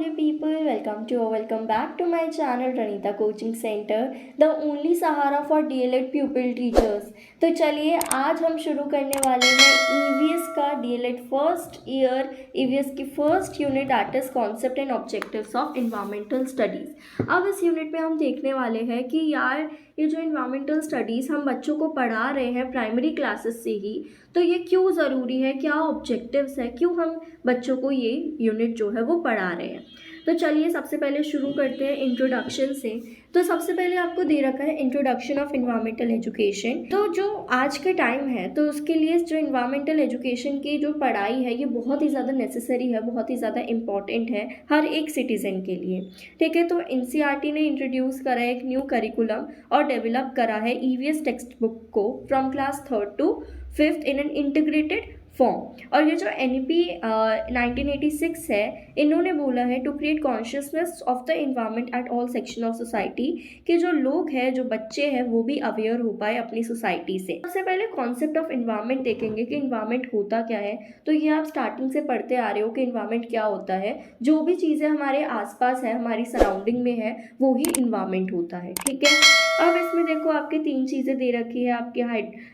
lovely people, welcome back to my channel Ranita Coaching Center, the only Sahara for DLED pupil teachers। तो चलिए आज हम शुरू करने वाले हैं EVS का DLED फर्स्ट ईयर EVS की first unit that is concept and objectives of environmental studies. अब इस यूनिट में हम देखने वाले हैं कि यार ये जो इन्वायरमेंटल स्टडीज़ हम बच्चों को पढ़ा रहे हैं प्राइमरी क्लासेस से ही, तो ये क्यों ज़रूरी है, क्या ऑब्जेक्टिव्स है, क्यों हम बच्चों को ये यूनिट जो है वो पढ़ा रहे हैं। तो चलिए सबसे पहले शुरू करते हैं इंट्रोडक्शन से। तो सबसे पहले आपको दे रखा है इंट्रोडक्शन ऑफ इन्वायरमेंटल एजुकेशन। तो जो आज के टाइम है तो उसके लिए जो इन्वायरमेंटल एजुकेशन की जो पढ़ाई है ये बहुत ही ज़्यादा नेसेसरी है, बहुत ही ज़्यादा इम्पॉर्टेंट है हर एक सिटीज़न के लिए। ठीक है, तो एनसीईआरटी ने इंट्रोड्यूस करा है एक न्यू करिकुलम और डेवलप करा है ईवीएस टेक्स्ट बुक को from class 3rd to 5th in an integrated form. और ये जो NEP 1986 है, इन्होंने बोला है to create consciousness of the environment at all section of society, कि जो लोग हैं, जो बच्चे हैं, वो भी अवेयर हो पाए अपनी सोसाइटी से। सबसे पहले कॉन्सेप्ट ऑफ इन्वायरमेंट देखेंगे कि इन्वायरमेंट होता क्या है। तो ये आप स्टार्टिंग से पढ़ते आ रहे हो कि इन्वायरमेंट क्या होता है। जो भी चीज़ें हमारे आसपास है, हमारी सराउंडिंग में है, वो ही इन्वायरमेंट होता है। ठीक है, अब इसमें देखो आपके 3 चीज़ें दे रखी है, आपके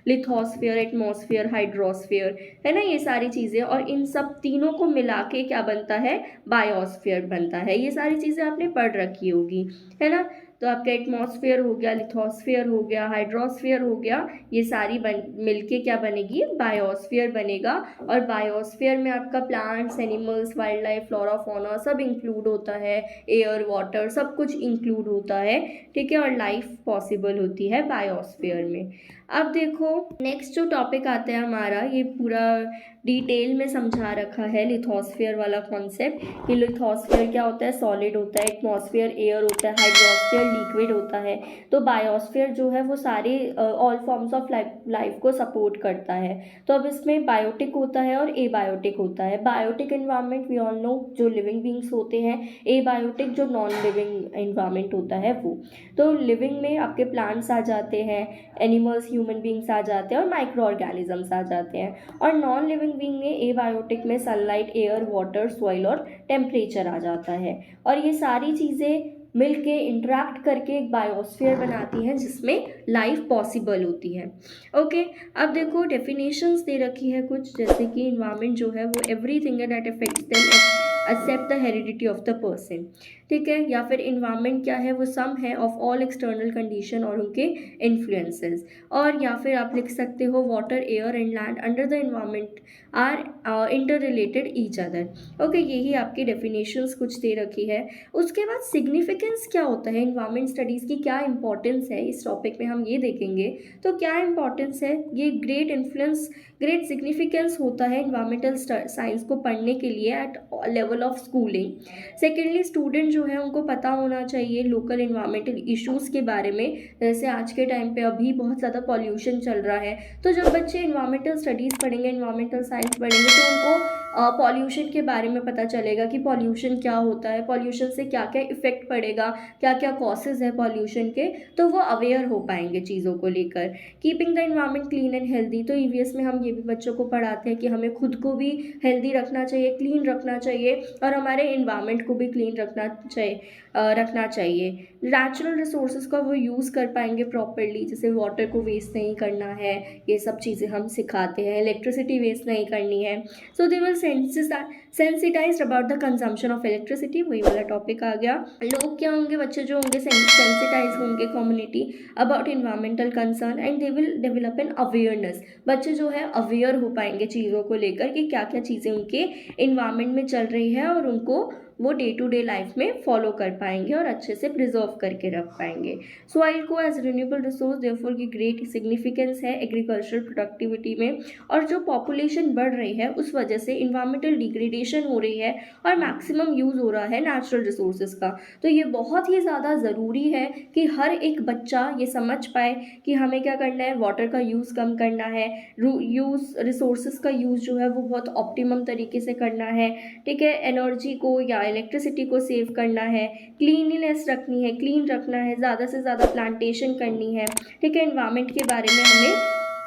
लिथोस्फीयर, एटमॉस्फेयर, हाइड्रोस्फीयर, है ना, ये सारी चीज़ें। और इन सब तीनों को मिला के क्या बनता है, बायोस्फीयर बनता है। ये सारी चीज़ें आपने पढ़ रखी होगी, है ना। तो आपका एटमॉस्फेयर हो गया, लिथोस्फीयर हो गया, हाइड्रोस्फीयर हो गया, ये सारी मिलके क्या बनेगी, बायोस्फीयर बनेगा। और बायोस्फीयर में आपका plants, animals, wild life, flora, fauna सब इंक्लूड होता है, एयर, वाटर सब कुछ इंक्लूड होता है। ठीक है, और लाइफ पॉसिबल होती है बायोस्फीयर में। अब देखो नेक्स्ट जो टॉपिक आता है हमारा, ये पूरा डिटेल में समझा रखा है लिथोस्फीयर वाला कॉन्सेप्ट कि लिथोस्फीयर क्या होता है, सॉलिड होता है, एटमॉस्फेयर एयर होता है, हाइड्रोस्फीयर लिक्विड होता है। तो बायोस्फीयर जो है वो सारे ऑल फॉर्म्स ऑफ लाइफ को सपोर्ट करता है। तो अब इसमें बायोटिक होता है और एबायोटिक होता है। Biotic environment we all know जो लिविंग बींग्स होते हैं, एबायोटिक जो नॉन लिविंग इन्वायरमेंट होता है वो। तो लिविंग में आपके प्लांट्स आ जाते हैं, एनिमल्स, ह्यूमन बींग्स आ जाते हैं और माइक्रो ऑर्गेनिजम्स आ जाते हैं। और नॉन लिविंग बींग में एबायोटिक में सनलाइट, एयर, वाटर, सॉइल और टेम्परेचर आ जाता है। और ये सारी चीज़ें मिलके इंटरेक्ट करके एक बायोस्फीयर बनाती हैं जिसमें लाइफ पॉसिबल होती है। ओके, अब देखो डेफिनेशंस दे रखी है कुछ, जैसे कि इन्वायरमेंट जो है वो everything that affects them except the heredity of the person. ठीक है, या फिर इन्वायरमेंट क्या है, वो सम है ऑफ ऑल एक्सटर्नल कंडीशन और उनके इन्फ्लुएंसेस। और या फिर आप लिख सकते हो water, air and land under the environment are inter related each other. Okay, यही आपकी डेफिनेशंस कुछ दे रखी है। उसके बाद सिग्निफिकेंस क्या होता है, इन्वायरमेंट स्टडीज़ की क्या इंपॉर्टेंस है, इस टॉपिक में हम ये देखेंगे। तो क्या इंपॉर्टेंस है, ये ग्रेट इन्फ्लुएंस, ग्रेट सिग्निफिकेंस होता है इन्वायरमेंटल साइंस को पढ़ने के लिए at level of schooling. Secondly student जो है उनको पता होना चाहिए लोकल इन्वायरमेंटल इश्यूज़ के बारे में। जैसे आज के टाइम पे अभी बहुत ज़्यादा पॉल्यूशन चल रहा है, तो जब बच्चे इन्वायरमेंटल स्टडीज़ पढ़ेंगे, इन्वायरमेंटल साइंस पढ़ेंगे, तो उनको पॉल्यूशन के बारे में पता चलेगा कि पॉल्यूशन क्या होता है, पॉल्यूशन से क्या क्या इफ़ेक्ट पड़ेगा, क्या क्या कॉसेज़ है पॉल्यूशन के, तो वो अवेयर हो पाएंगे चीज़ों को लेकर। Keeping the environment clean and healthy, तो ईवीएस में हम ये भी बच्चों को पढ़ाते हैं कि हमें खुद को भी हेल्दी रखना चाहिए, क्लीन रखना चाहिए, और हमारे इन्वायरमेंट को भी क्लीन रखना चाहिए। नेचुरल रिसोर्सेज का वो यूज़ कर पाएंगे प्रॉपरली, जैसे वाटर को वेस्ट नहीं करना है, ये सब चीज़ें हम सिखाते हैं। इलेक्ट्रिसिटी वेस्ट नहीं करनी है। So they will sensitized about the consumption of electricity, वही वाला टॉपिक आ गया। लोग क्या होंगे, बच्चे जो होंगे सेंसिटाइज होंगे community about environmental concern and they will develop an awareness. बच्चे जो है अवेयर हो पाएंगे चीज़ों को लेकर कि क्या क्या चीज़ें उनके इन्वायरमेंट में चल रही है, और उनको वो डे टू डे लाइफ में फॉलो कर पाएंगे और अच्छे से प्रिजर्व करके रख पाएंगे। सॉइल को एज रिन्यूएबल रिसोर्स देयरफॉर की ग्रेट सिग्निफिकेंस है एग्रीकल्चरल प्रोडक्टिविटी में। और जो पॉपुलेशन बढ़ रही है उस वजह से इन्वायरमेंटल डिग्रेडेशन हो रही है और मैक्सिमम यूज़ हो रहा है नेचुरल रिसोर्सेज का। तो ये बहुत ही ज़्यादा ज़रूरी है कि हर एक बच्चा ये समझ पाए कि हमें क्या करना है, वाटर का यूज़ कम करना है, रिसोर्सेज का यूज़ जो है वो बहुत ऑप्टिमम तरीके से करना है। ठीक है, एनर्जी को या इलेक्ट्रिसिटी को सेव करना है, क्लीनलीनेस रखनी है, क्लीन रखना है, ज़्यादा से ज़्यादा प्लांटेशन करनी है। ठीक है, एनवायरनमेंट के बारे में हमें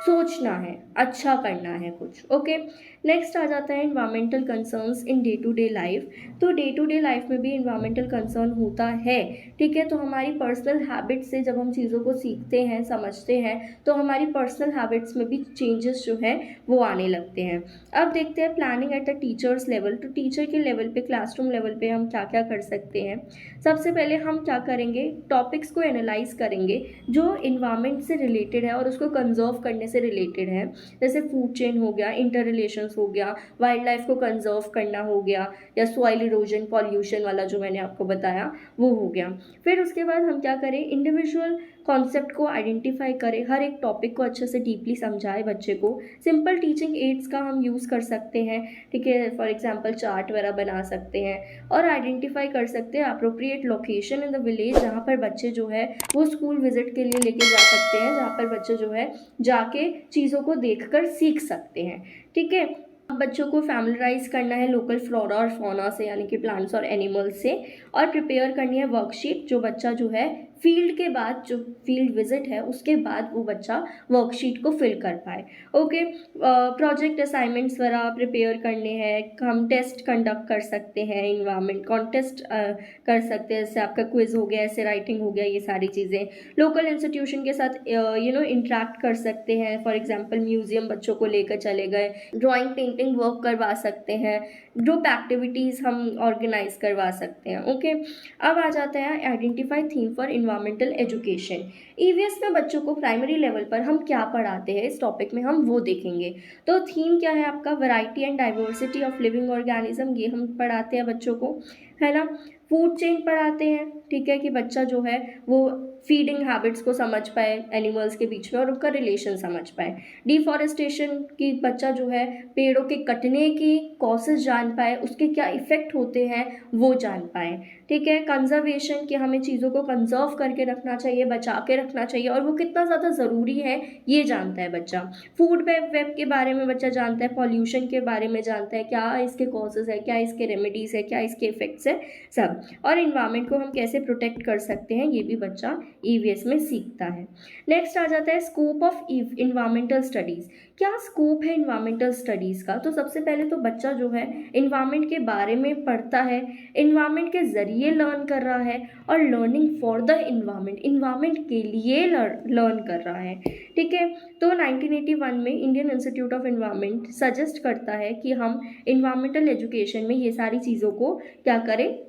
सोचना है, अच्छा करना है कुछ। ओके, नेक्स्ट आ जाता है environmental concerns in day to day life. तो डे टू डे लाइफ में भी इन्वायरमेंटल कंसर्न होता है, ठीक है। तो हमारी पर्सनल हैबिट्स से जब हम चीज़ों को सीखते हैं, समझते हैं, तो हमारी पर्सनल हैबिट्स में भी चेंजेस जो है वो आने लगते हैं। अब देखते हैं planning at the teachers level. तो टीचर के लेवल पे, क्लासरूम लेवल पे हम क्या क्या कर सकते हैं। सबसे पहले हम क्या करेंगे, टॉपिक्स को एनालाइज करेंगे जो इन्वायरमेंट से रिलेटेड है और उसको कंजर्व करने से रिलेटेड है। जैसे फूड चेन हो गया, इंटर रिलेशंस हो गया, वाइल्ड लाइफ को कंजर्व करना हो गया, या सॉइल इरोजन, पॉल्यूशन वाला जो मैंने आपको बताया वो हो गया। फिर उसके बाद हम क्या करें, इंडिविजुअल कॉन्सेप्ट को आइडेंटिफाई करें, हर एक टॉपिक को अच्छे से डीपली समझाए बच्चे को। सिंपल टीचिंग एड्स का हम यूज़ कर सकते हैं, ठीक है। फॉर एग्जांपल चार्ट वगैरह बना सकते हैं और आइडेंटिफाई कर सकते हैं appropriate location in the village, जहाँ पर बच्चे जो है वो स्कूल विजिट के लिए लेके जा सकते हैं, जहाँ पर बच्चे जो है जाके चीज़ों को देखकर सीख सकते हैं, ठीक है। अब बच्चों को फैमिलराइज करना है लोकल फ्लोरा और फौना से, यानी कि प्लांट्स और एनिमल्स से, और प्रिपेयर करनी है वर्कशीट, जो बच्चा जो है फील्ड के बाद, जो फील्ड विजिट है उसके बाद वो बच्चा वर्कशीट को फिल कर पाए। ओके, प्रोजेक्ट असाइनमेंट्स वगैरह प्रिपेयर करने हैं। हम टेस्ट कंडक्ट कर सकते हैं, इन्वायरमेंट कॉन्टेस्ट कर सकते हैं, जैसे आपका क्विज हो गया, ऐसे राइटिंग हो गया, ये सारी चीज़ें। लोकल इंस्टीट्यूशन के साथ इंटरेक्ट कर सकते हैं। फॉर एग्जांपल म्यूजियम बच्चों को लेकर चले गए, ड्राइंग पेंटिंग वर्क करवा सकते हैं, ग्रुप एक्टिविटीज़ हम ऑर्गेनाइज करवा सकते हैं। ओके, अब आ जाता है identify theme for environmental education. EVS में बच्चों को प्राइमरी लेवल पर हम क्या पढ़ाते हैं, इस टॉपिक में हम वो देखेंगे। तो थीम क्या है आपका, variety and diversity of living organism, ये हम पढ़ाते हैं बच्चों को, है ना। फूड चेन पढ़ाते हैं, ठीक है, कि बच्चा जो है वो फीडिंग हैबिट्स को समझ पाए एनिमल्स के बीच में और उनका रिलेशन समझ पाए। डिफॉरेस्टेशन की बच्चा जो है पेड़ों के कटने की कॉजेज जान पाए, उसके क्या इफ़ेक्ट होते हैं वो जान पाए, ठीक है। कंजर्वेशन, कि हमें चीज़ों को कंजर्व करके रखना चाहिए, बचा के रखना चाहिए, और वो कितना ज़्यादा ज़रूरी है ये जानता है बच्चा। फूड वेब के बारे में बच्चा जानता है, पॉल्यूशन के बारे में जानता है, क्या इसके कॉजेज़ है, क्या इसके रेमेडीज़ है, क्या इसके इफ़ेक्ट्स है, सब। और इन्वायरमेंट को हम कैसे प्रोटेक्ट कर सकते हैं, ये भी बच्चा ईवीएस में सीखता है। नेक्स्ट आ जाता है स्कोप ऑफ इन्वायरमेंटल स्टडीज़। क्या स्कोप है इन्वायरमेंटल स्टडीज़ का। तो सबसे पहले तो बच्चा जो है इन्वायरमेंट के बारे में पढ़ता है, इन्वायरमेंट के ज़रिए लर्न कर रहा है, और learning for the environment, environment के लिए लर्न कर रहा है, ठीक है। तो 1981 में Indian institute of environment suggest करता है कि हम इन्वायरमेंटल एजुकेशन में ये सारी चीज़ों को क्या करें,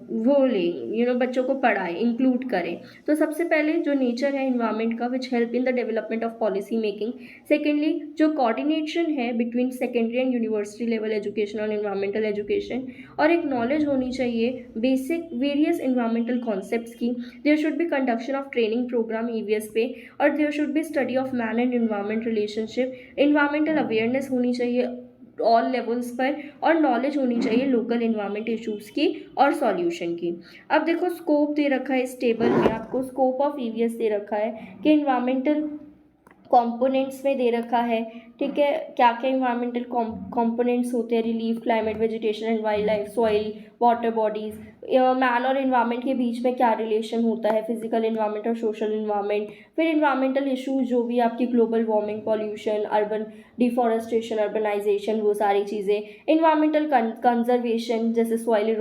वो लें, बच्चों को पढ़ाएं, इंक्लूड करें। तो सबसे पहले जो नेचर है इन्वायरमेंट का, which help in the development of policy making. Secondly, जो कोऑर्डिनेशन है between secondary and university level education और इन्वायरमेंटल एजुकेशन, और एक नॉलेज होनी चाहिए बेसिक वेरियस इन्वायरमेंटल कॉन्सेप्ट्स की। There should be conduction of training programme EVS पे, और there should be study of man and environment relationship. Environmental awareness होनी चाहिए ऑल लेवल्स पर, और नॉलेज होनी चाहिए लोकल इन्वायरमेंट इश्यूज़ की और सॉल्यूशन की। अब देखो स्कोप दे रखा है इस टेबल में, आपको स्कोप ऑफ ईवीएस दे रखा है कि इन्वायरमेंटल कंपोनेंट्स में दे रखा है, ठीक है, क्या क्या इन्वायरमेंटल कंपोनेंट्स होते हैं, relief, climate, vegetation and wild life, soil, water bodies, man और इन्वायरमेंट के बीच में क्या रिलेशन होता है, फिजिकल इन्वायरमेंट और सोशल इन्वायरमेंट। फिर इन्वायरमेंटल इश्यूज जो भी आपकी global warming, pollution, urban deforestation, urbanisation, वो सारी चीज़ें। इन्वायरमेंटल कंजर्वेशन, जैसे सॉइल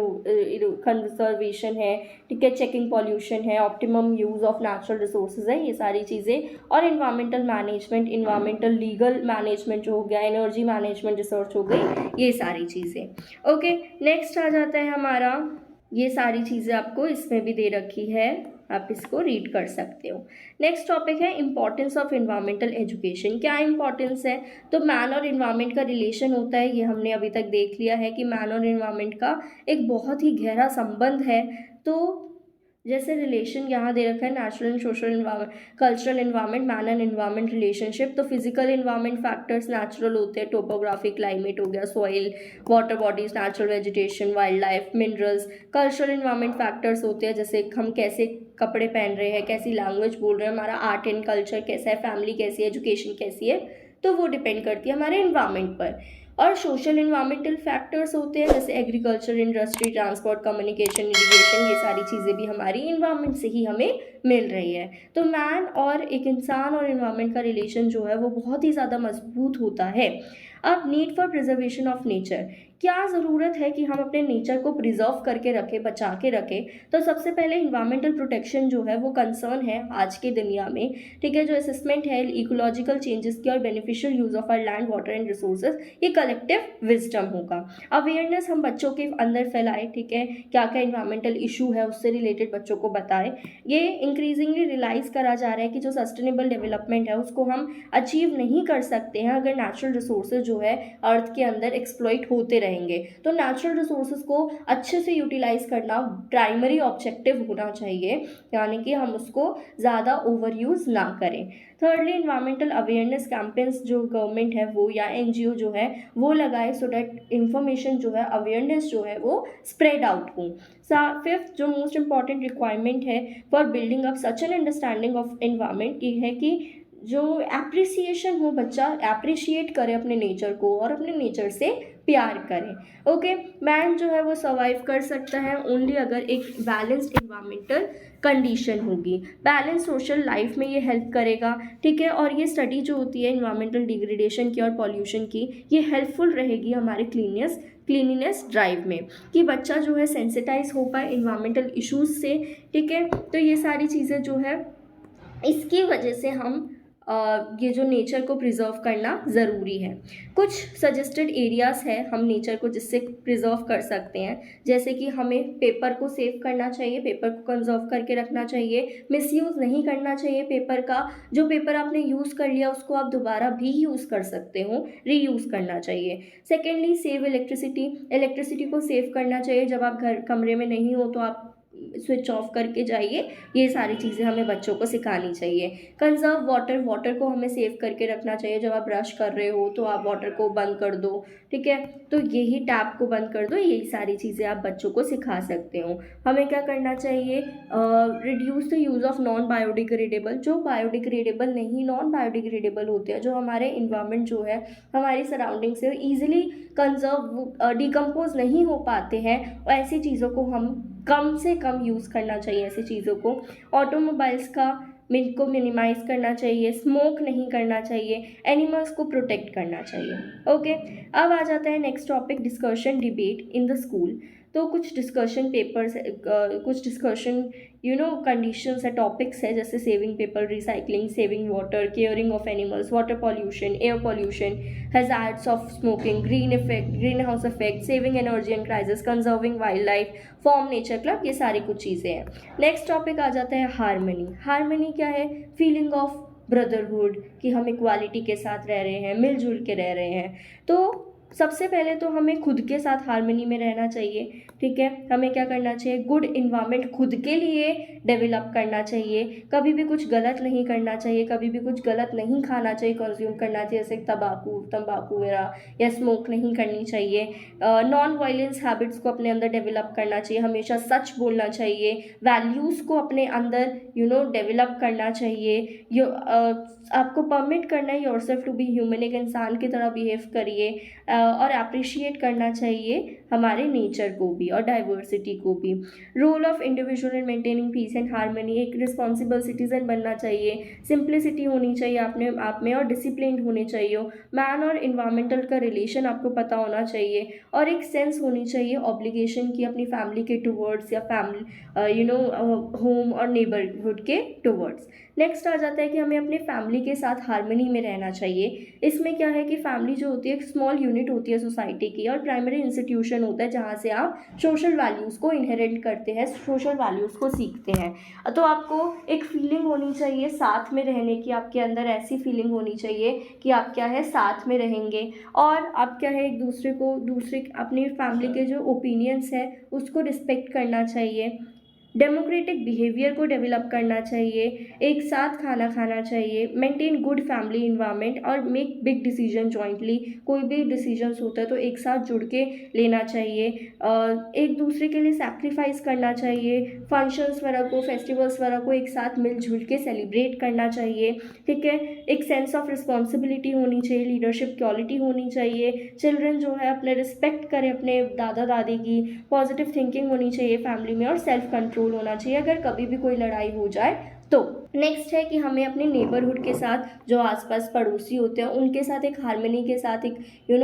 कंजर्वेशन है, ठीक है, चेकिंग पॉल्यूशन है, optimum use of natural resources है, ये सारी चीज़ें। और environmental management, environmental legal management जो हो गया, एनर्जी मैनेजमेंट रिसर्च हो गई, ये सारी चीज़ें। ओके, नेक्स्ट आ जाता है हमारा, ये सारी चीज़ें आपको इसमें भी दे रखी है, आप इसको रीड कर सकते हो। नेक्स्ट टॉपिक है इंपॉर्टेंस ऑफ इन्वायरमेंटल एजुकेशन। क्या इंपॉर्टेंस है, तो मैन और इन्वायरमेंट का रिलेशन होता है, ये हमने अभी तक देख लिया है कि मैन और इन्वायरमेंट का एक बहुत ही गहरा संबंध है। तो जैसे रिलेशन यहाँ दे रखा है, natural and social environment, cultural environment, man and environment relationship. तो फिजिकल इन्वायरमेंट फैक्टर्स नेचुरल होते हैं, टोपोग्राफी, क्लाइमेट हो गया, soil, water bodies, natural vegetation, wild life, minerals. Cultural environment factors होते हैं, जैसे हम कैसे कपड़े पहन रहे हैं, कैसी लैंग्वेज बोल रहे हैं, हमारा आर्ट एंड कल्चर कैसा है, फैमिली कैसी है, एजुकेशन कैसी है, तो वो डिपेंड करती है हमारे इन्वायरमेंट पर। और सोशल इन्वायरमेंटल फैक्टर्स होते हैं जैसे agriculture, industry, transport, communication, irrigation, ये सारी चीज़ें भी हमारी इन्वायरमेंट से ही हमें मिल रही है। तो मैन और एक इंसान और इन्वायरमेंट का रिलेशन जो है वो बहुत ही ज़्यादा मजबूत होता है। अब need for preservation of nature, क्या ज़रूरत है कि हम अपने नेचर को प्रिजर्व करके रखें, बचा के रखें। तो सबसे पहले इन्वायरमेंटल प्रोटेक्शन जो है वो कंसर्न है आज के दुनिया में, ठीक है। जो असेसमेंट है इकोलॉजिकल चेंजेस की और beneficial use of our land, water and resources, ये कलेक्टिव विजडम होगा। अवेयरनेस हम बच्चों के अंदर फैलाए, ठीक है, क्या क्या इन्वायरमेंटल इशू है उससे रिलेटेड बच्चों को बताए। ये इंक्रीजिंगली रियलाइज़ करा जा रहा है कि जो सस्टेनेबल डेवलपमेंट है उसको हम अचीव नहीं कर सकते हैं अगर नेचुरल रिसोर्सेज जो है अर्थ के अंदर एक्सप्लॉइट होते रहेंगे। तो नेचुरल रिसोर्सेज को अच्छे से यूटिलाइज करना प्राइमरी ऑब्जेक्टिव होना चाहिए, यानी कि हम उसको ज़्यादा ओवर यूज़ ना करें। थर्डली, इन्वायरमेंटल अवेयरनेस कैंपेन्स जो गवर्नमेंट है वो या एनजीओ जो है वो लगाए सो डैट इंफॉर्मेशन जो है, अवेयरनेस जो है वो स्प्रेड आउट हो। फिफ्थ, जो मोस्ट इंपॉर्टेंट रिक्वायरमेंट है for building up such an understanding of environment, ये है कि जो एप्रिसिएशन हो, बच्चा एप्रिशिएट करे अपने नेचर को और अपने नेचर से प्यार करें। ओके, मैन जो है वो सर्वाइव कर सकता है ओनली अगर एक बैलेंस्ड इन्वायरमेंटल कंडीशन होगी। बैलेंस सोशल लाइफ में ये हेल्प करेगा, ठीक है। और ये स्टडी जो होती है इन्वायरमेंटल डिग्रेडेशन की और पॉल्यूशन की, ये हेल्पफुल रहेगी हमारे क्लीनिनेस ड्राइव में, कि बच्चा जो है सेंसिटाइज हो पाए इन्वायरमेंटल इश्यूज से, ठीक है। तो ये सारी चीज़ें जो है इसकी वजह से हम ये जो नेचर को प्रिजर्व करना ज़रूरी है। कुछ सजेस्टेड एरियाज़ है हम नेचर को जिससे प्रिजर्व कर सकते हैं, जैसे कि हमें पेपर को सेव करना चाहिए, पेपर को कंजर्व करके रखना चाहिए, मिसयूज़ नहीं करना चाहिए पेपर का। जो पेपर आपने यूज़ कर लिया उसको आप दोबारा भी यूज़ कर सकते हो, रीयूज़ करना चाहिए। सेकेंडली, सेव इलेक्ट्रिसिटी को सेव करना चाहिए। जब आप कमरे में नहीं हो तो आप स्विच ऑफ करके जाइए, ये सारी चीज़ें हमें बच्चों को सिखानी चाहिए। कंजर्व वाटर को हमें सेव करके रखना चाहिए। जब आप ब्रश कर रहे हो तो आप वाटर को बंद कर दो, ठीक है, तो यही टैप को बंद कर दो। यही सारी चीज़ें आप बच्चों को सिखा सकते हो। हमें क्या करना चाहिए, reduce the use of non biodegradable, जो बायोडिग्रेडेबल नहीं, नॉन बायोडिग्रेडेबल होते हैं, जो हमारे इन्वायरमेंट जो है, हमारी सराउंडिंग से ईजिली कंजर्व डिकम्पोज नहीं हो पाते हैं, ऐसी चीज़ों को हम कम से कम यूज़ करना चाहिए। ऐसी चीज़ों को, ऑटोमोबाइल्स का को मिनिमाइज़ करना चाहिए, स्मोक नहीं करना चाहिए, एनिमल्स को प्रोटेक्ट करना चाहिए। ओके, अब आ जाता है next topic, discussion debate in the school. तो कुछ डिस्कशन पेपर्स, कुछ डिस्कशन कंडीशंस है, टॉपिक्स है, जैसे saving paper, recycling, saving water, caring of animals, water pollution, air pollution, hazards of smoking, green house effect, saving energy and crisis, conserving wild life, form nature club, ये सारी कुछ चीज़ें हैं। Next topic आ जाता है हारमनी। हारमनी क्या है, फीलिंग ऑफ ब्रदरहुड, कि हम इक्वालिटी के साथ रह रहे हैं, मिलजुल के रह रहे हैं। तो सबसे पहले तो हमें खुद के साथ हारमनी में रहना चाहिए, ठीक है। हमें क्या करना चाहिए, गुड इन्वायरमेंट खुद के लिए डेवलप करना चाहिए। कभी भी कुछ गलत नहीं करना चाहिए, कभी भी कुछ गलत नहीं खाना चाहिए, कंज्यूम करना चाहिए, जैसे तंबाकू वगैरह या स्मोक नहीं करनी चाहिए। नॉन वायलेंस हैबिट्स को अपने अंदर डेवलप करना चाहिए, हमेशा सच बोलना चाहिए, वैल्यूज़ को अपने अंदर डेवलप करना चाहिए। आपको परमिट करना है योरसेल्फ टू बी ह्यूमन, एक इंसान की तरह बिहेव करिए, और अप्रिशिएट करना चाहिए हमारे नेचर को भी और डाइवर्सिटी को भी। Role of individual in maintaining peace and harmony, एक रिस्पॉन्सिबल सिटीजन बनना चाहिए, सिंप्लिसिटी होनी चाहिए अपने आप में और डिसिप्लिन होने चाहिए। मैन और इन्वायरमेंटल का रिलेशन आपको पता होना चाहिए और एक सेंस होनी चाहिए ऑब्लिगेशन की अपनी फैमिली के टूवर्ड्स या फैमिली होम और नेबरहुड के टूवर्ड्स। नेक्स्ट आ जाता है कि हमें अपने फैमिली के साथ हार्मनी में रहना चाहिए। इसमें क्या है कि फैमिली जो होती है एक स्मॉल यूनिट होती है सोसाइटी की और प्राइमरी इंस्टीट्यूशन होता है जहाँ से आप सोशल वैल्यूज़ को इनहेरिट करते हैं, सोशल वैल्यूज़ को सीखते हैं। तो आपको एक फीलिंग होनी चाहिए साथ में रहने की, आपके अंदर ऐसी फीलिंग होनी चाहिए कि आप क्या है साथ में रहेंगे और आप क्या है एक दूसरे अपनी फैमिली के जो ओपिनियंस है उसको रिस्पेक्ट करना चाहिए। डेमोक्रेटिक बिहेवियर को डेवलप करना चाहिए, एक साथ खाना खाना चाहिए, मेंटेन गुड फैमिली इन्वायरमेंट और मेक बिग डिसीजन जॉइंटली। कोई भी डिसीजंस होता है तो एक साथ जुड़ के लेना चाहिए। एक दूसरे के लिए सैक्रिफाइस करना चाहिए, फंक्शंस वगैरह को, फेस्टिवल्स वगैरह को एक साथ मिलजुल के सेलिब्रेट करना चाहिए। ठीक है, एक सेंस ऑफ रिस्पॉन्सिबिलिटी होनी चाहिए, लीडरशिप क्वालिटी होनी चाहिए। चिल्ड्रन जो है अपने रिस्पेक्ट करें अपने दादा दादी की, पॉजिटिव थिंकिंग होनी चाहिए फैमिली में और सेल्फ कंट्रोल होना चाहिए अगर कभी भी कोई लड़ाई हो जाए तो। नेक्स्ट है कि हमें अपने नेबरहुड के साथ, जो आसपास पड़ोसी होते हैं उनके साथ एक हार्मनी के साथ एक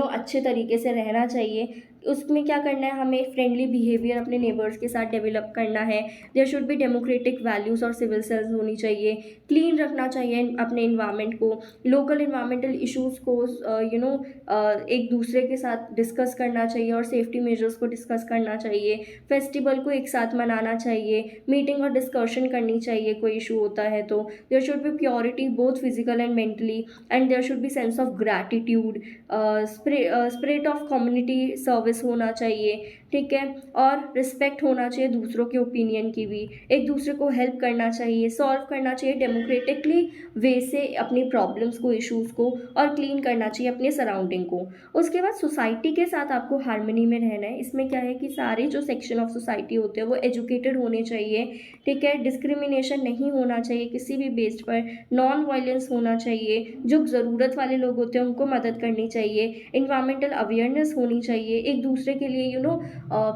अच्छे तरीके से रहना चाहिए। उसमें क्या करना है, हमें फ्रेंडली बिहेवियर अपने नेबर्स के साथ डेवलप करना है। There should be democratic values और सिविल सेंस होनी चाहिए। क्लीन रखना चाहिए अपने इन्वायरमेंट को, लोकल इन्वायरमेंटल इश्यूज़ को एक दूसरे के साथ डिस्कस करना चाहिए और सेफ्टी मेजर्स को डिस्कस करना चाहिए। फेस्टिवल को एक साथ मनाना चाहिए, मीटिंग और डिस्कशन करनी चाहिए कोई इशू होता है तो। There should be purity both physical and mentally, and there should be sense of gratitude, spirit of community service होना चाहिए। ठीक है, और रिस्पेक्ट होना चाहिए दूसरों के ओपिनियन की भी, एक दूसरे को हेल्प करना चाहिए, सॉल्व करना चाहिए डेमोक्रेटिकली वे से अपनी प्रॉब्लम्स को, इश्यूज़ को, और क्लीन करना चाहिए अपने सराउंडिंग को। उसके बाद सोसाइटी के साथ आपको हार्मनी में रहना है। इसमें क्या है कि सारे जो सेक्शन ऑफ सोसाइटी होते हैं वो एजुकेटेड होने चाहिए। ठीक है, डिस्क्रिमिनेशन नहीं होना चाहिए किसी भी बेस्ड पर, नॉन वायलेंस होना चाहिए, जो ज़रूरत वाले लोग होते हैं उनको मदद करनी चाहिए, इन्वायरमेंटल अवेयरनेस होनी चाहिए, एक दूसरे के लिए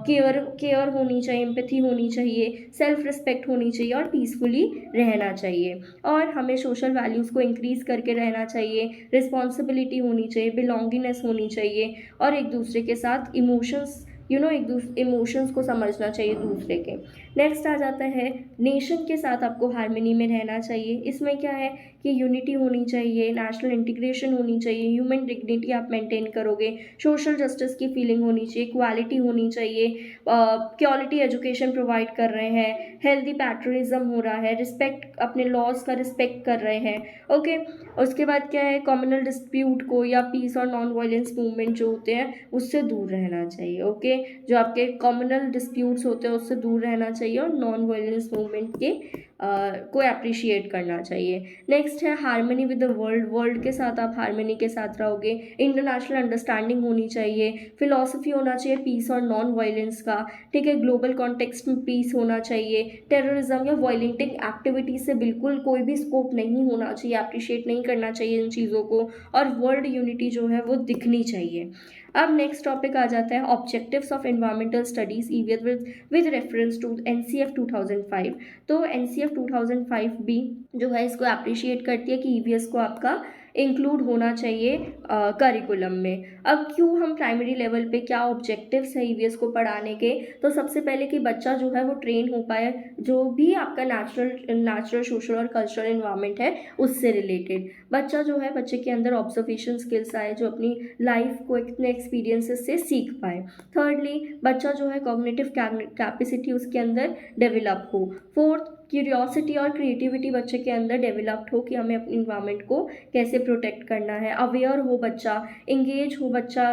केयर होनी चाहिए, एम्पैथी होनी चाहिए, सेल्फ रिस्पेक्ट होनी चाहिए और पीसफुली रहना चाहिए। और हमें सोशल वैल्यूज़ को इंक्रीज़ करके रहना चाहिए, रिस्पॉन्सिबिलिटी होनी चाहिए, बिलोंगिंगनेस होनी चाहिए, और एक दूसरे के साथ इमोशंस इमोशंस को समझना चाहिए दूसरे के। नेक्स्ट आ जाता है, नेशन के साथ आपको हार्मनी में रहना चाहिए। इसमें क्या है कि यूनिटी होनी चाहिए, नेशनल इंटीग्रेशन होनी चाहिए, ह्यूमन डिग्निटी आप मेंटेन करोगे, सोशल जस्टिस की फीलिंग होनी चाहिए, इक्वालिटी होनी चाहिए, क्वालिटी एजुकेशन प्रोवाइड कर रहे हैं, हेल्दी पैट्रियटिज्म हो रहा है, रिस्पेक्ट, अपने लॉज का रिस्पेक्ट कर रहे हैं। ओके, उसके बाद क्या है, कम्युनल डिस्प्यूट को या पीस और नॉन वायलेंस मूवमेंट जो होते हैं उससे दूर रहना चाहिए। ओके, जो आपके कम्युनल डिस्प्यूट्स होते हैं उससे दूर रहना चाहिए और नॉन वायलेंस मूवमेंट के को अप्रिशिएट करना चाहिए। नेक्स्ट है harmony with the world, world के साथ आप हार्मनी के साथ रहोगे, इंटरनेशनल अंडरस्टैंडिंग होनी चाहिए, फिलॉसफी होना चाहिए पीस और नॉन वायलेंस का। ठीक है, ग्लोबल कॉन्टेक्स्ट में पीस होना चाहिए, टेररिज्म या वायलेंटिंग एक्टिविटीज से बिल्कुल कोई भी स्कोप नहीं होना चाहिए, अप्रिशिएट नहीं करना चाहिए इन चीज़ों को, और वर्ल्ड यूनिटी जो है वो दिखनी चाहिए। अब नेक्स्ट टॉपिक आ जाता है objectives of environmental studies EVS with reference to NCF 2005। तो एनसीएफ 2005 भी जो है इसको अप्रिशिएट करती है कि ईवीएस को आपका इंक्लूड होना चाहिए करिकुलम में। अब क्यों, हम प्राइमरी लेवल पे क्या ऑब्जेक्टिव्स है ईवीएस को पढ़ाने के, तो सबसे पहले कि बच्चा जो है वो ट्रेन हो पाए, जो भी आपका नेचुरल सोशल और कल्चरल इन्वायरमेंट है उससे रिलेटेड। बच्चा जो है, बच्चे के अंदर ऑब्जर्वेशन स्किल्स आए जो अपनी लाइफ को इतने एक्सपीरियंसेस से सीख पाए। थर्डली, बच्चा जो है कॉग्निटिव कैपेसिटी उसके अंदर डेवलप हो। फोर्थ, क्यूरियोसिटी और क्रिएटिविटी बच्चे के अंदर डेवलप्ड हो कि हमें अपने इन्वायरमेंट को कैसे प्रोटेक्ट करना है। अवेयर हो बच्चा, इंगेज हो बच्चा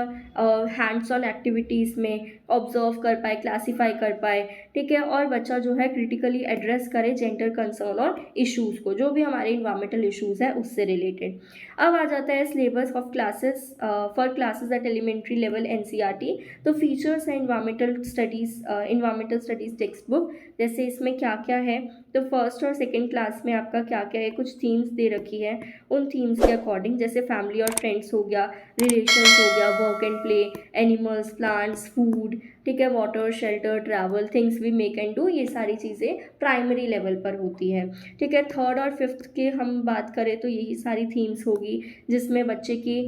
हैंड्स ऑन एक्टिविटीज़ में, ऑब्जर्व कर पाए, क्लासीफाई कर पाए। ठीक है, और बच्चा जो है क्रिटिकली एड्रेस करे जेंडर कंसर्न और इश्यूज़ को, जो भी हमारे इन्वायरमेंटल इश्यूज़ है उससे रिलेटेड। अब आ जाता है syllabus of classes for classes at elementary level NCERT. तो फीचर्स है इन्वायरमेंटल स्टडीज़ टेक्स्ट बुक। जैसे इसमें क्या क्या है, तो फर्स्ट और सेकंड क्लास में आपका क्या क्या है, कुछ थीम्स दे रखी है, उन थीम्स के अकॉर्डिंग, जैसे फैमिली और फ्रेंड्स हो गया, रिलेशंस हो गया, work and play, animals, plants, food, ठीक है, water, shelter, travel, things we make and do, ये सारी चीज़ें प्राइमरी लेवल पर होती है। ठीक है, थर्ड और फिफ्थ के हम बात करें तो यही सारी थीम्स होगी जिसमें बच्चे की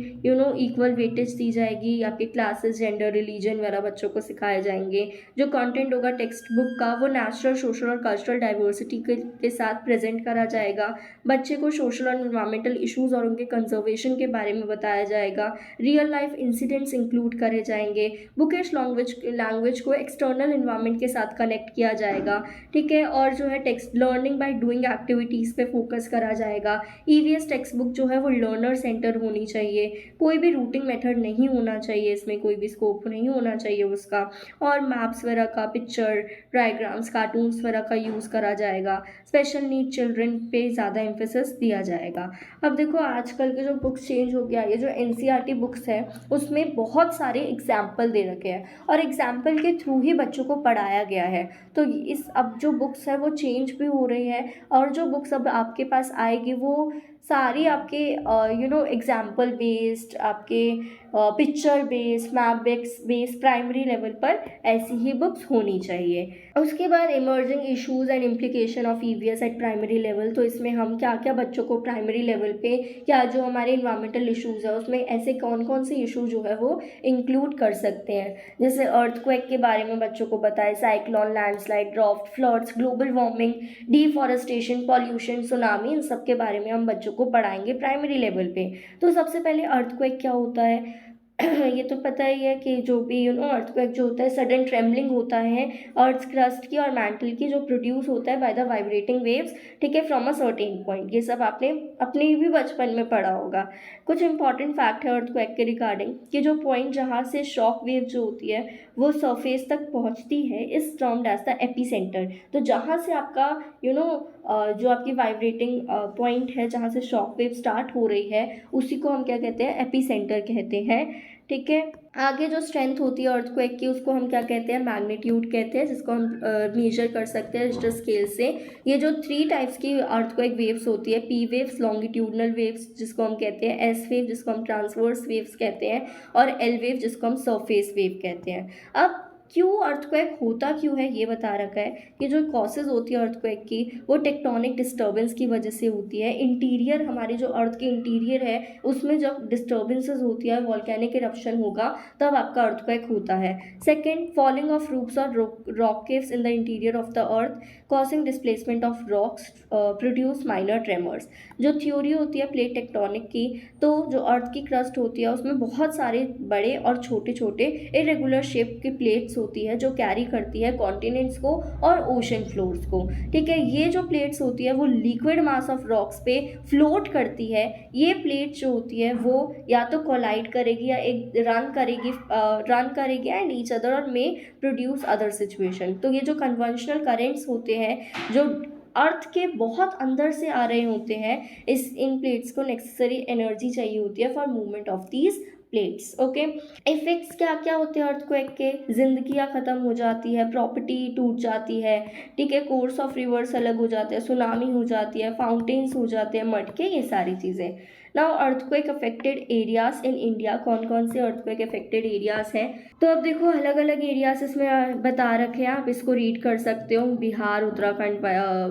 इक्वल वेटेज दी जाएगी। आपके क्लासेस, जेंडर, रिलीजन वगैरह बच्चों को सिखाए जाएंगे। जो कंटेंट होगा टेक्स्ट बुक का वो नेचुरल, सोशल और कल्चरल डाइवर्सिटी के साथ प्रेजेंट करा जाएगा। बच्चे को सोशल और एनवायरमेंटल इश्यूज़ और उनके कंजर्वेशन के बारे में बताया जाएगा। रियल लाइफ इंसिडेंट्स इंक्लूड करे जाएंगे। बुकिश लैंग्वेज लैंग्वेज को एक्सटर्नल इन्वायरमेंट के साथ कनेक्ट किया जाएगा, ठीक है। और जो है text learning by doing activities पे फोकस करा जाएगा। ईवीएस टेक्स्ट बुक जो है वो लर्नर सेंटर होनी चाहिए, कोई भी रूटिंग मेथड नहीं होना चाहिए, इसमें कोई भी स्कोप नहीं होना चाहिए उसका। और मैप्स वगैरह का, पिक्चर डायग्राम्स, कार्टून्स वगैरह का यूज़ करा जाएगा। स्पेशल नीड चिल्ड्रन पे ज़्यादा एम्फेसिस दिया जाएगा। अब देखो आजकल के जो बुक्स चेंज हो गया, ये जो एनसीईआरटी बुक्स है उसमें बहुत सारे एग्जाम्पल दे रखे हैं और एग्जाम्पल के थ्रू ही बच्चों को पढ़ाया गया है। तो इस अब जो बुक्स है वो चेंज भी हो रही है और जो बुक्स अब आपके पास आएगी वो सारी आपके एग्जाम्पल बेस्ड, आपके picture based, map based primary level पर ऐसी ही बुक्स होनी चाहिए। उसके बाद emerging issues and implication of EVS eight primary level. तो इसमें हम क्या क्या बच्चों को प्राइमरी लेवल पे या जो हमारे इन्वायरमेंटल इश्यूज है उसमें ऐसे कौन कौन से इशू जो है वो इंक्लूड कर सकते हैं। जैसे अर्थक्वेक के बारे में बच्चों को बताएं, cyclone, landslide, drought, floods, global warming, deforestation, pollution, tsunami, इन सब के बारे में हम बच्चों को पढ़ाएंगे प्राइमरी लेवल पे। तो सबसे पहले अर्थक्वेक क्या होता है ये तो पता ही है कि जो भी अर्थक्वेक जो होता है सडन ट्रेमलिंग होता है अर्थ क्रस्ट की और मैंटल की, जो प्रोड्यूस होता है बाय द वाइब्रेटिंग वेव्स, ठीक है, फ्रॉम अ सर्टेन पॉइंट। ये सब आपने अपने भी बचपन में पढ़ा होगा। कुछ इंपॉर्टेंट फैक्ट है अर्थक्वेक के रिगार्डिंग कि जो पॉइंट जहाँ से शॉक वेव जो होती है वो सरफेस तक पहुँचती है इस टर्म्ड एज द एपीसेंटर। तो जहाँ से आपका जो आपकी वाइब्रेटिंग पॉइंट है, जहाँ से शॉक वेव स्टार्ट हो रही है, उसी को हम क्या कहते हैं, एपीसेंटर कहते हैं, ठीक है। आगे जो स्ट्रेंथ होती है अर्थक्वेक की उसको हम क्या कहते हैं, मैग्नीट्यूड कहते हैं, जिसको हम मेजर कर सकते हैं रिश्टर स्केल से। ये जो 3 टाइप्स की अर्थक्वेक वेव्स होती है, पी वेव्स, लॉन्गिट्यूडनल वेव्स जिसको हम कहते हैं, एस वेव जिसको हम ट्रांसवर्स वेव्स कहते हैं, और एल वेव जिसको हम सरफेस वेव कहते हैं। अब क्यों अर्थक्वेक होता क्यों है ये बता रखा है कि जो कॉसेज होती है अर्थक्वेक की वो टेक्टोनिक डिस्टर्बेंस की वजह से होती है। इंटीरियर, हमारी जो अर्थ के इंटीरियर है उसमें जब डिस्टर्बेंसेस होती है, वॉल्केनिक इरप्शन होगा तब आपका अर्थक्वेक होता है। सेकेंड, फॉलिंग ऑफ रूफ्स और rock caves in the interior of the earth causing displacement of rocks produce minor tremors. जो थ्योरी होती है प्लेट टेक्टोनिक की, तो जो अर्थ की क्रस्ट होती है उसमें बहुत सारे बड़े और छोटे छोटे इरेगुलर शेप के प्लेट्स होती है जो कैरी करती है कॉन्टिनेंट्स को और ओशन फ्लोर्स को, ठीक है। ये जो प्लेट्स होती है वो लिक्विड मास ऑफ रॉक्स पे फ्लोट करती है। ये प्लेट जो होती है वो या तो कोलाइड करेगी या एक रन करेगी एंड ईच अदर और मे प्रोड्यूस अदर सिचुएशन। तो ये जो कन्वेंशनल करेंट्स होते हैं जो अर्थ के बहुत अंदर से आ रहे होते हैं, इन प्लेट्स को नेसेसरी एनर्जी चाहिए होती है for movement of these plates, okay. Effects क्या क्या होते हैं अर्थक्वेक के, जिंदगियाँ ख़त्म हो जाती है, प्रॉपर्टी टूट जाती है, ठीक है, कोर्स ऑफ रिवर्स अलग हो जाते हैं, सुनामी हो जाती है, फाउंटेन्स हो जाते हैं, मटके, ये सारी चीज़ें। Now earthquake affected areas in India, कौन कौन से अर्थक्वेक अफेक्टेड एरियाज हैं। तो अब देखो अलग अलग एरियाज इसमें बता रखे हैं, आप इसको रीड कर सकते हो। Bihar, Uttarakhand,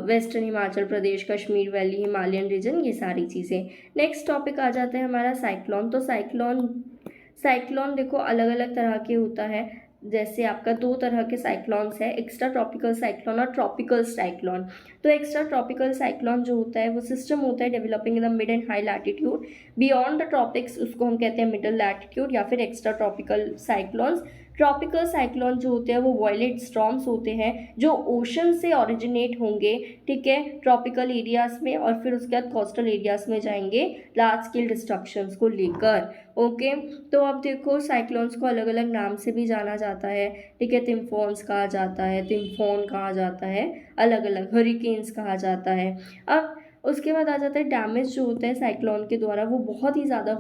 western Himachal Pradesh, Kashmir valley, Himalayan reason, ये सारी चीज़ें। नेक्स्ट टॉपिक आ जाता है हमारा साइक्लोन। तो साइक्लोन देखो अलग अलग तरह के होता है। जैसे आपका 2 तरह के साइक्लॉन्स है, एक्स्ट्रा ट्रॉपिकल साइक्लोन और ट्रॉपिकल साइक्लोन। तो एक्स्ट्रा ट्रॉपिकल साइक्लोन जो होता है वो सिस्टम होता है developing in the mid and high latitude beyond the tropics, उसको हम कहते हैं मिडल लैटिट्यूड या फिर extra tropical cyclones. Tropical cyclone जो होते हैं वो वॉयलेट स्टॉर्म्स होते हैं जो ओशन से ओरिजिनेट होंगे, ठीक है, ट्रॉपिकल एरियाज में, और फिर उसके बाद कोस्टल एरियाज में जाएंगे लार्ज स्केल डिस्ट्रक्शंस को लेकर, ओके। तो अब देखो साइक्लोन्स को अलग अलग नाम से भी जाना जाता है, ठीक है, तिम्फोन्स कहा जाता है, तिम्फोन कहा जाता है, अलग अलग हरिकेन्स कहा जाता है। अब उसके बाद आ जाता है डैमेज जो होता है साइक्लोन के द्वारा वो बहुत ही ज़्यादा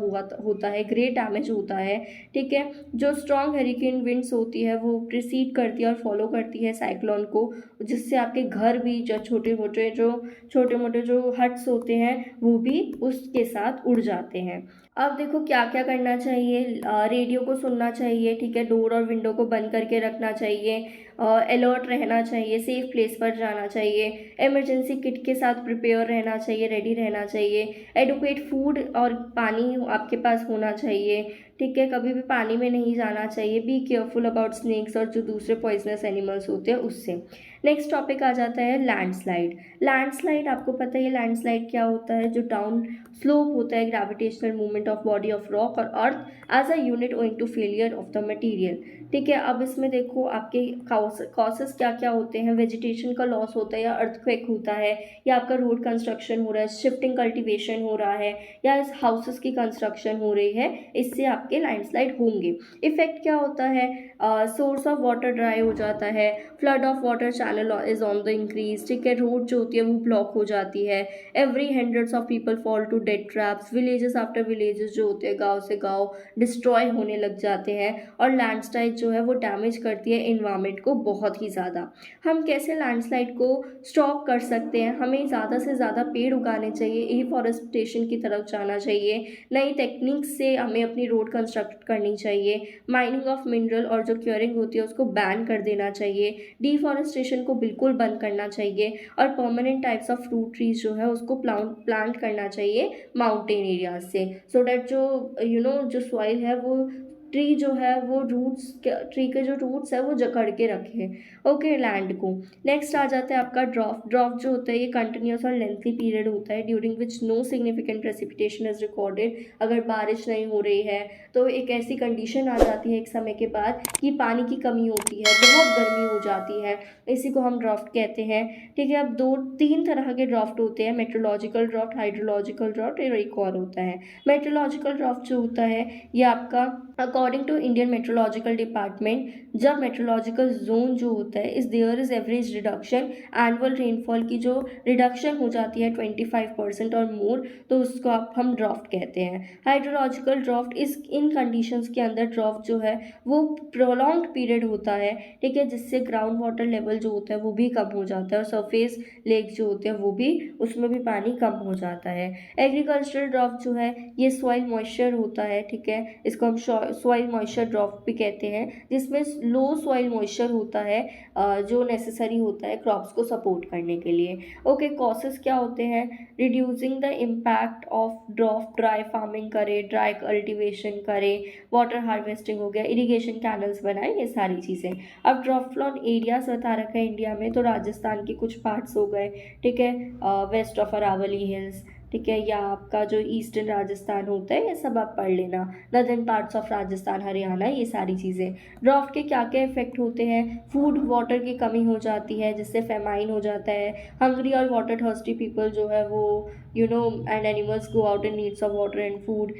होता है, ग्रेट डैमेज होता है, ठीक है। जो स्ट्रॉन्ग हरिकेन विंड्स होती है वो प्रिसीड करती है और फॉलो करती है साइक्लोन को, जिससे आपके घर भी जो छोटे मोटे जो हट्स होते हैं वो भी उसके साथ उड़ जाते हैं। अब देखो क्या क्या करना चाहिए, रेडियो को सुनना चाहिए, ठीक है, डोर और विंडो को बंद करके रखना चाहिए, अलर्ट रहना चाहिए, सेफ प्लेस पर जाना चाहिए, इमरजेंसी किट के साथ प्रिपेयर रहना चाहिए, रेडी रहना चाहिए, एडुकेट फूड और पानी आपके पास होना चाहिए, ठीक है, कभी भी पानी में नहीं जाना चाहिए। बी केयरफुल अबाउट स्नेक्स और जो दूसरे पॉइजनस एनिमल्स होते हैं उससे। नेक्स्ट टॉपिक आ जाता है लैंडस्लाइड। लैंडस्लाइड आपको पता है लैंडस्लाइड क्या होता है, जो डाउन स्लोप होता है gravitational movement of body of rock और earth as a unit owing to failure of the material. ठीक है, अब इसमें देखो आपके कॉसेस क्या क्या होते हैं। वेजिटेशन का लॉस होता है, या अर्थक्वेक होता है, या आपका रोड कंस्ट्रक्शन हो रहा है, शिफ्टिंग कल्टीवेशन हो रहा है, या हाउसेस की कंस्ट्रक्शन हो रही है, इससे आपके लैंडस्लाइड होंगे। इफेक्ट क्या होता है, सोर्स ऑफ वाटर ड्राई हो जाता है, flood of water channel is on the increase. ठीक है, रोड जो होती है वो ब्लॉक हो जाती है। Every hundreds of people fall to dead traps. Villages after villages जो होते हैं, गाँव से गाँव डिस्ट्रॉय होने लग जाते हैं। और लैंडस्लाइड जो है वो डैमेज करती है इन्वायरमेंट को बहुत ही ज़्यादा। हम कैसे लैंडस्लाइड को स्टॉप कर सकते हैं, हमें ज़्यादा से ज़्यादा पेड़ उगाने चाहिए, एफॉरेस्टेशन की तरफ जाना चाहिए, नई टेक्निक से हमें अपनी रोड कंस्ट्रक्ट करनी चाहिए, माइनिंग ऑफ मिनरल और जो क्योरिंग होती है उसको बैन कर देना चाहिए, डिफॉरेस्टेशन को बिल्कुल बंद करना चाहिए, और permanent types of fruit trees जो है उसको प्लांट करना चाहिए माउंटेन एरियाज से, सो डैट जो जो सॉइल है वो ट्री जो है वो ट्री के जो रूट्स है वो जकड़ के रखे ओके लैंड को। नेक्स्ट आ जाता है आपका ड्रॉफ्ट। ड्रॉफ्ट जो होता है ये कंटिन्यूस और लेंथी पीरियड होता है during which no significant precipitation is recorded. अगर बारिश नहीं हो रही है तो एक ऐसी कंडीशन आ जाती है एक समय के बाद कि पानी की कमी होती है, बहुत गर्मी हो जाती है, इसी को हम ड्राफ्ट कहते हैं। ठीक है, अब 2-3 तरह के ड्राफ्ट होते हैं, मेट्रोलॉजिकल ड्राफ्ट, हाइड्रोलॉजिकल ड्राफ्ट और एक और होता है। मेट्रोलॉजिकल ड्राफ्ट जो होता है ये आपका according to Indian meteorological department, जब मेट्रोलॉजिकल जोन जो होता है इस there is average reduction, annual rainfall की जो रिडक्शन हो जाती है 25% और मोर, तो उसको हम ड्राफ्ट कहते हैं। हाइड्रोलॉजिकल ड्राफ्ट इन कंडीशंस के अंदर ड्राफ्ट जो है वो प्रोलॉन्ग्ड पीरियड होता है। ठीक है, जिससे ग्राउंड वाटर लेवल जो होता है वो भी कम हो जाता है और सरफेस लेक जो होते हैं वो भी, उसमें भी पानी कम हो जाता है। एग्रीकल्चरल ड्राफ्ट जो है ये सॉइल मॉइस्चर होता है। ठीक है, इसको हम सॉइल मॉइस्चर ड्राफ्ट भी कहते हैं, जिसमें लो सॉइल मॉइस्चर होता है जो नेसेसरी होता है क्रॉप्स को सपोर्ट करने के लिए। ओके, कॉसेस क्या होते हैं, reducing the impact of draft, dry farming करे, ड्राई कल्टीवेशन करे, वाटर हार्वेस्टिंग हो गया, इरिगेशन कैनल्स बनाए, ये सारी चीज़ें। अब ड्राफ्ट फ्लॉन एरियाज बता रखा है इंडिया में, तो राजस्थान के कुछ पार्ट्स हो गए, ठीक है, वेस्ट ऑफ अरावली हिल्स, ठीक है, या आपका जो ईस्टर्न राजस्थान होता है ये सब आप पढ़ लेना, northern parts of Rajasthan, Haryana, ये सारी चीज़ें। ड्राफ्ट के क्या क्या इफेक्ट होते हैं, फूड वाटर की कमी हो जाती है जिससे फेमाइन हो जाता है, हंग्री और वाटर थर्स्टी पीपल जो है वो and animals go out in needs of water and food,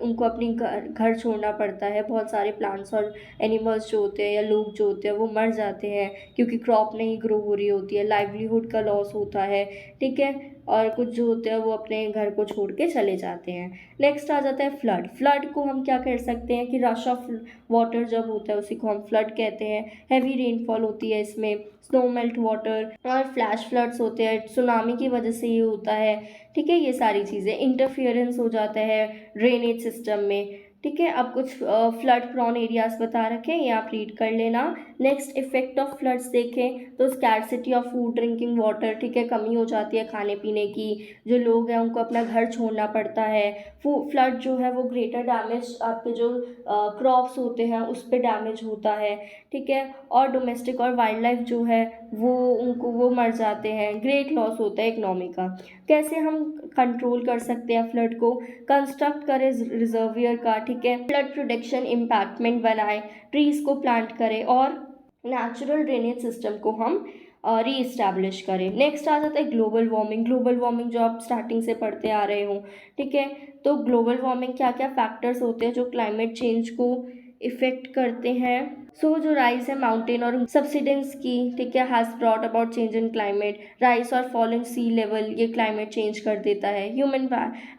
उनको अपनी घर छोड़ना पड़ता है, बहुत सारे प्लांट्स और एनिमल्स जो होते हैं या लोग जो होते हैं वो मर जाते हैं क्योंकि क्रॉप नहीं ग्रो हो रही होती है, लाइवलीहुड का लॉस होता है। ठीक है, और कुछ जो होते हैं वो अपने घर को छोड़ के चले जाते हैं। नेक्स्ट आ जाता है फ्लड। फ्लड को हम क्या कर सकते हैं कि रश ऑफ वाटर जब होता है उसी को हम फ्लड कहते हैं। हैवी रेनफॉल होती है इसमें, स्नो मेल्ट वाटर और फ्लैश फ्लड्स होते हैं, सुनामी की वजह से ये होता है। ठीक है, ये सारी चीज़ें, इंटरफियरेंस हो जाता है ड्रेनेज सिस्टम में। ठीक है, अब कुछ फ्लड प्रॉन एरियाज बता रखे हैं, ये आप रीड कर लेना। नेक्स्ट इफेक्ट ऑफ फ्लड्स देखें तो scarcity of food drinking water, ठीक है, कमी हो जाती है खाने पीने की, जो लोग हैं उनको अपना घर छोड़ना पड़ता है। फ्लड जो है वो ग्रेटर डैमेज आपके जो क्रॉप्स होते हैं उस पर डैमेज होता है। ठीक है, और डोमेस्टिक और वाइल्ड लाइफ जो है वो मर जाते हैं, ग्रेट लॉस होता है इकनॉमी का। कैसे हम कंट्रोल कर सकते हैं फ्लड को, कंस्ट्रक्ट करें रिजर्वियर का, ठीक है, फ्लड प्रोटेक्शन इम्पैक्टमेंट बनाए, ट्रीज को प्लांट करें और नेचुरल ड्रेनेज सिस्टम को हम री इस्टेब्लिश करें। नेक्स्ट आ जाता है ग्लोबल वार्मिंग। ग्लोबल वार्मिंग जो आप स्टार्टिंग से पढ़ते आ रहे हो, ठीक है, तो ग्लोबल वार्मिंग क्या क्या फैक्टर्स होते हैं जो क्लाइमेट चेंज को इफ़ेक्ट करते हैं। जो राइज है माउंटेन और सबसिडेंस की, ठीक है, has brought about change in climate, rise और फॉलिंग सी लेवल, ये क्लाइमेट चेंज कर देता है। ह्यूमन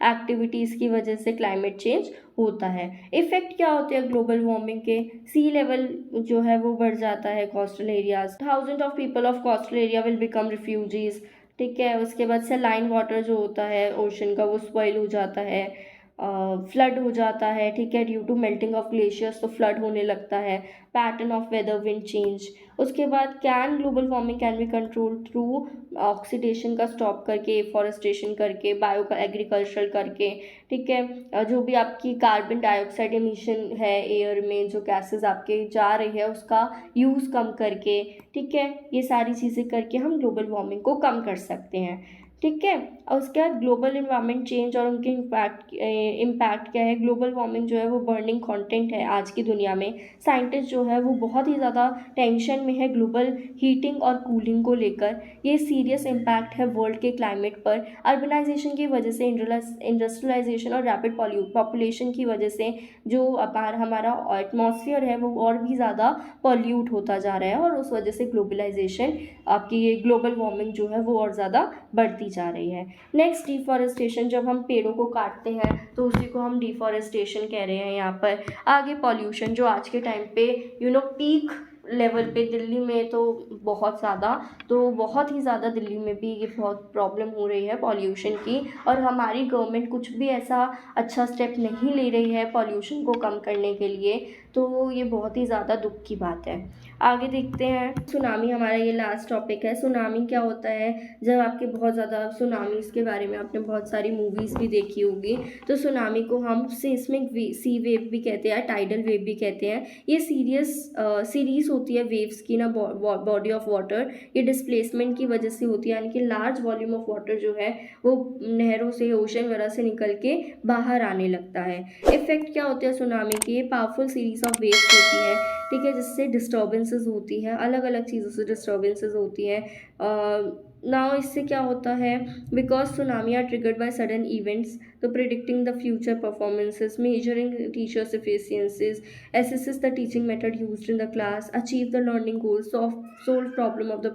एक्टिविटीज़ की वजह से क्लाइमेट चेंज होता है। इफेक्ट क्या होते हैं ग्लोबल वार्मिंग के, सी लेवल जो है वो बढ़ जाता है coastal areas, thousand of people of coastal area will become refugees. ठीक है, उसके बाद से लाइन वाटर जो होता है ओशन का वो स्पॉइल हो जाता है। फ्लड हो जाता है, ठीक है, due to melting of glaciers तो फ्लड होने लगता है, pattern of weather, wind change. उसके बाद can global warming can be control through oxidation का स्टॉप करके, फॉरेस्टेशन करके, बायो एग्रीकल्चर करके, ठीक है, जो भी आपकी कार्बन डाइऑक्साइड एमिशन है एयर में, जो गैसेस आपके जा रही है उसका यूज़ कम करके, ठीक है, ये सारी चीज़ें करके हम ग्लोबल वार्मिंग को कम कर सकते हैं, ठीक है। और उसके बाद ग्लोबल इन्वायरमेंट चेंज और उनके इम्पैक्ट क्या है। ग्लोबल वार्मिंग जो है वो बर्निंग कंटेंट है आज की दुनिया में। साइंटिस्ट जो है वो बहुत ही ज़्यादा टेंशन में है ग्लोबल हीटिंग और कूलिंग को लेकर। ये सीरियस इम्पैक्ट है वर्ल्ड के क्लाइमेट पर। अर्बनाइजेशन की वजह से, इंडस्ट्रियलाइजेशन और रैपिड पॉपुलेशन की वजह से जो हमारा एटमॉस्फेयर है वो और भी ज़्यादा पॉल्यूट होता जा रहा है, और उस वजह से ग्लोबलाइजेशन, आपकी ये ग्लोबल वार्मिंग जो है वो और ज़्यादा बढ़ती जा रही है। Next, deforestation. जब हम पेड़ों को काटते हैं तो उसी को हम डिफॉरेस्टेशन कह रहे हैं यहाँ पर। आगे पॉल्यूशन, जो आज के टाइम पे पीक लेवल पे दिल्ली में तो बहुत ही ज़्यादा दिल्ली में भी ये बहुत प्रॉब्लम हो रही है पॉल्यूशन की, और हमारी गवर्नमेंट कुछ भी ऐसा अच्छा स्टेप नहीं ले रही है पॉल्यूशन को कम करने के लिए, तो ये बहुत ही ज़्यादा दुख की बात है। आगे देखते हैं सुनामी, हमारा ये लास्ट टॉपिक है। सुनामी क्या होता है? जब आपके बहुत ज़्यादा सुनामीज़ के बारे में आपने बहुत सारी मूवीज़ भी देखी होगी, तो सुनामी को हम सिस्मिक सी वेव भी कहते हैं, टाइडल वेव भी कहते हैं। ये सीरीज़ होती है वेव्स की ना, बॉडी ऑफ वाटर। ये डिस्प्लेसमेंट की वजह से होती है, यानी कि लार्ज वॉल्यूम ऑफ वाटर जो है वो नहरों से, ओशन वगैरह से निकल के बाहर आने लगता है। इफेक्ट क्या होते हैं सुनामी के? ये पावरफुल सीरीज ऑफ वेव्स होती है, ठीक है, जिससे डिस्टर्बेंसेस होती है, अलग अलग चीज़ों से डिस्टर्बेंसेस होती है। नाउ इससे क्या होता है? Because tsunami are triggered by sudden events, तो predicting the future performances, measuring teachers efficiencies, assesses the teaching method used in the class, achieve the learning goals, solve problem of the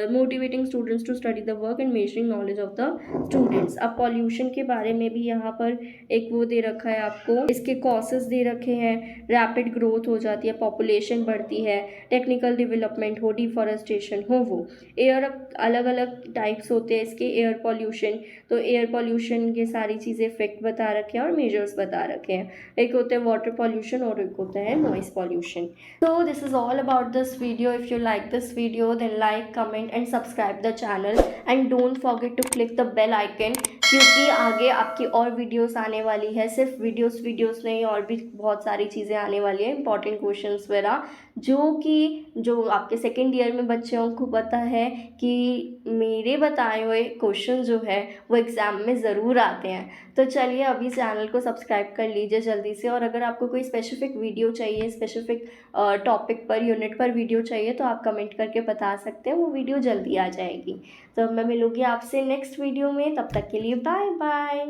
motivating students to study the work and measuring knowledge of the students। अब pollution के बारे में भी यहाँ पर एक वो दे रखा है आपको, इसके कॉसेस दे रखे हैं। रैपिड ग्रोथ हो जाती है, पॉपुलेशन बढ़ती है, टेक्निकल डेवलपमेंट हो, डिफॉरेस्टेशन हो, वो एयर, अलग अलग टाइप्स होते हैं इसके एयर पॉल्यूशन, तो एयर पॉल्यूशन के सारी चीज़ें इफेक्ट बता रखे हैं और मेजर्स बता रखे हैं। एक होते हैं वाटर pollution और एक होता है noise pollution। So this is all about this video. If you like this video, then like, comment and subscribe the channel and don't forget to click the bell icon, क्योंकि आगे आपकी और videos आने वाली है। सिर्फ वीडियोस नहीं, और भी बहुत सारी चीज़ें आने वाली है, इंपॉर्टेंट क्वेश्चंस वगैरह, जो आपके सेकेंड ईयर में बच्चों को पता है कि मेरे बताए हुए क्वेश्चन जो है वो एग्ज़ाम में ज़रूर आते हैं। तो चलिए अभी चैनल को सब्सक्राइब कर लीजिए जल्दी से, और अगर आपको कोई स्पेसिफिक वीडियो चाहिए, स्पेसिफिक टॉपिक पर, यूनिट पर वीडियो चाहिए, तो आप कमेंट करके बता सकते हैं, वो वीडियो जल्दी आ जाएगी। तो मैं मिलूँगी आपसे नेक्स्ट वीडियो में, तब तक के लिए बाय बाय।